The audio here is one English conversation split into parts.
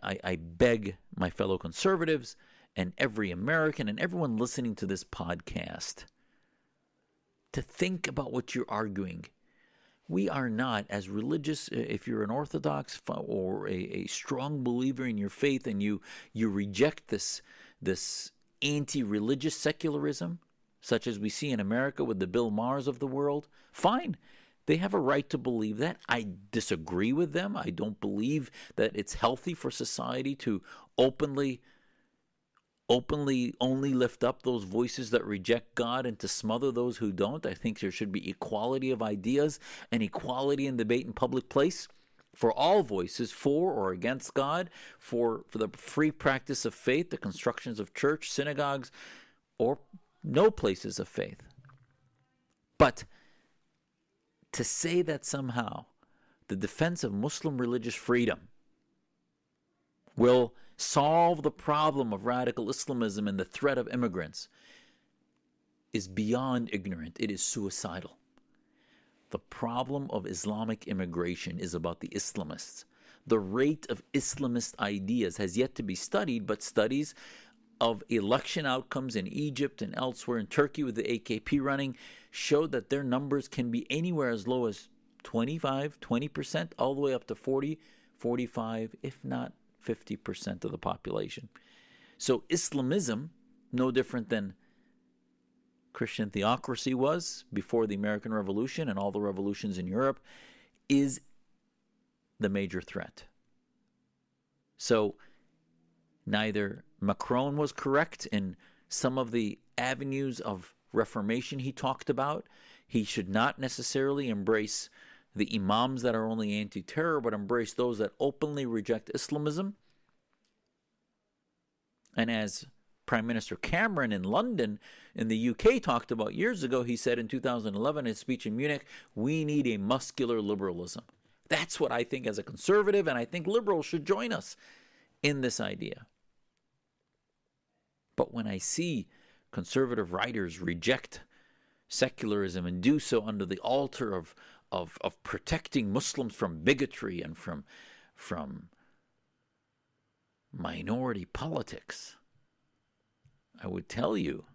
I beg my fellow conservatives and every American and everyone listening to this podcast to think about what you're arguing. We are not as religious. If you're an Orthodox or a strong believer in your faith and you reject this anti-religious secularism, such as we see in America with the Bill Maher's of the world, fine. They have a right to believe that. I disagree with them. I don't believe that it's healthy for society to openly only lift up those voices that reject God and to smother those who don't. I think there should be equality of ideas and equality in debate in public place for all voices, for or against God, for the free practice of faith, the constructions of church, synagogues, or no places of faith. But to say that somehow the defense of Muslim religious freedom will solve the problem of radical Islamism and the threat of immigrants is beyond ignorant. It is suicidal. The problem of Islamic immigration is about the Islamists. The rate of Islamist ideas has yet to be studied, but studies of election outcomes in Egypt and elsewhere, in Turkey with the AKP running, showed that their numbers can be anywhere as low as 20%, all the way up to 40, 45, if not 50% of the population. So Islamism, no different than Christian theocracy was before the American Revolution and all the revolutions in Europe, is the major threat. So neither Macron was correct in some of the avenues of reformation he talked about. He should not necessarily embrace the imams that are only anti-terror, but embrace those that openly reject Islamism. And as Prime Minister Cameron in London, in the UK, talked about years ago, he said in 2011 in his speech in Munich, we need a muscular liberalism. That's what I think as a conservative, and I think liberals should join us in this idea. But when I see conservative writers reject secularism and do so under the altar of protecting Muslims from bigotry and from minority politics, I would tell you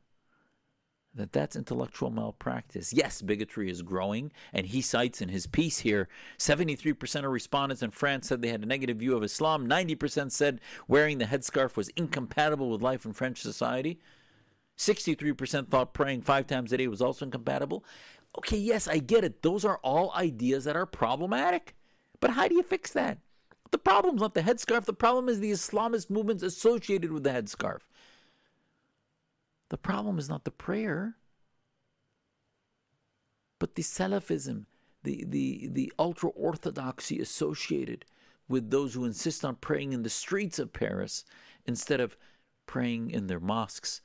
that that's intellectual malpractice. Yes, bigotry is growing, and he cites in his piece here, 73% of respondents in France said they had a negative view of Islam. 90% said wearing the headscarf was incompatible with life in French society. 63% thought praying 5 times a day was also incompatible. Okay, yes, I get it. Those are all ideas that are problematic. But how do you fix that? The problem's not the headscarf. The problem is the Islamist movements associated with the headscarf. The problem is not the prayer, but the Salafism, the ultra-orthodoxy associated with those who insist on praying in the streets of Paris instead of praying in their mosques,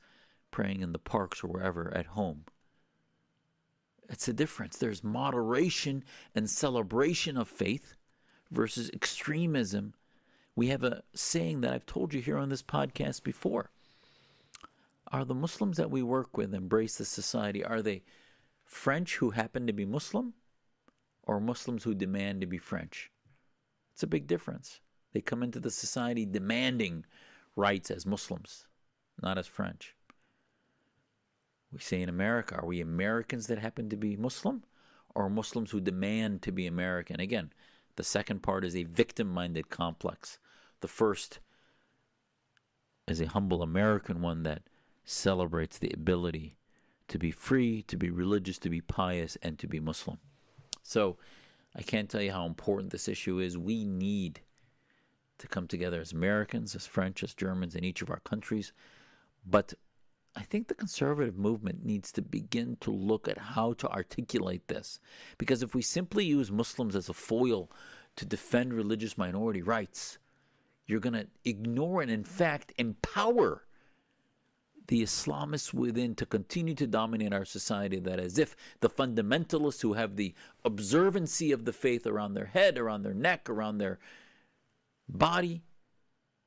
praying in the parks or wherever at home. It's a difference. There's moderation and celebration of faith versus extremism. We have a saying that I've told you here on this podcast before. Are the Muslims that we work with, embrace the society, are they French who happen to be Muslim or Muslims who demand to be French? It's a big difference. They come into the society demanding rights as Muslims, not as French. We say in America, are we Americans that happen to be Muslim or Muslims who demand to be American? Again, the second part is a victim-minded complex. The first is a humble American one that celebrates the ability to be free, to be religious, to be pious, and to be Muslim. So I can't tell you how important this issue is. We need to come together as Americans, as French, as Germans in each of our countries. But I think the conservative movement needs to begin to look at how to articulate this. Because if we simply use Muslims as a foil to defend religious minority rights, you're going to ignore and in fact empower the Islamists within to continue to dominate our society, that as if the fundamentalists who have the observancy of the faith around their head, around their neck, around their body,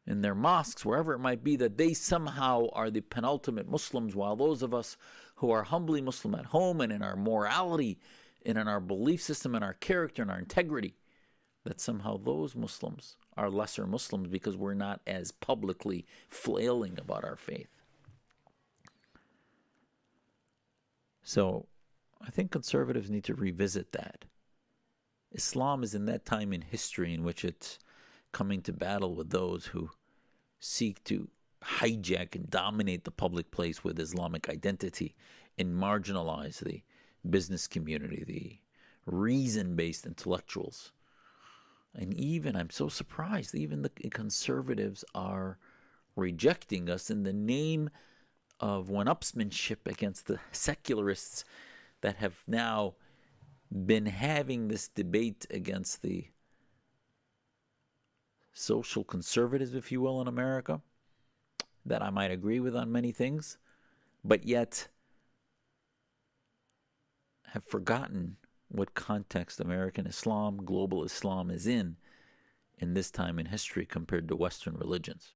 in their mosques, wherever it might be, that they somehow are the penultimate Muslims, while those of us who are humbly Muslim at home and in our morality and in our belief system and our character and our integrity, that somehow those Muslims are lesser Muslims because we're not as publicly flailing about our faith. So I think conservatives need to revisit that. Islam is in that time in history in which it's coming to battle with those who seek to hijack and dominate the public place with Islamic identity and marginalize the business community, the reason-based intellectuals. And even, I'm so surprised, even the conservatives are rejecting us in the name of one-upsmanship against the secularists that have now been having this debate against the social conservatives, if you will, in America, that I might agree with on many things, but yet have forgotten what context American Islam, global Islam is in this time in history compared to Western religions.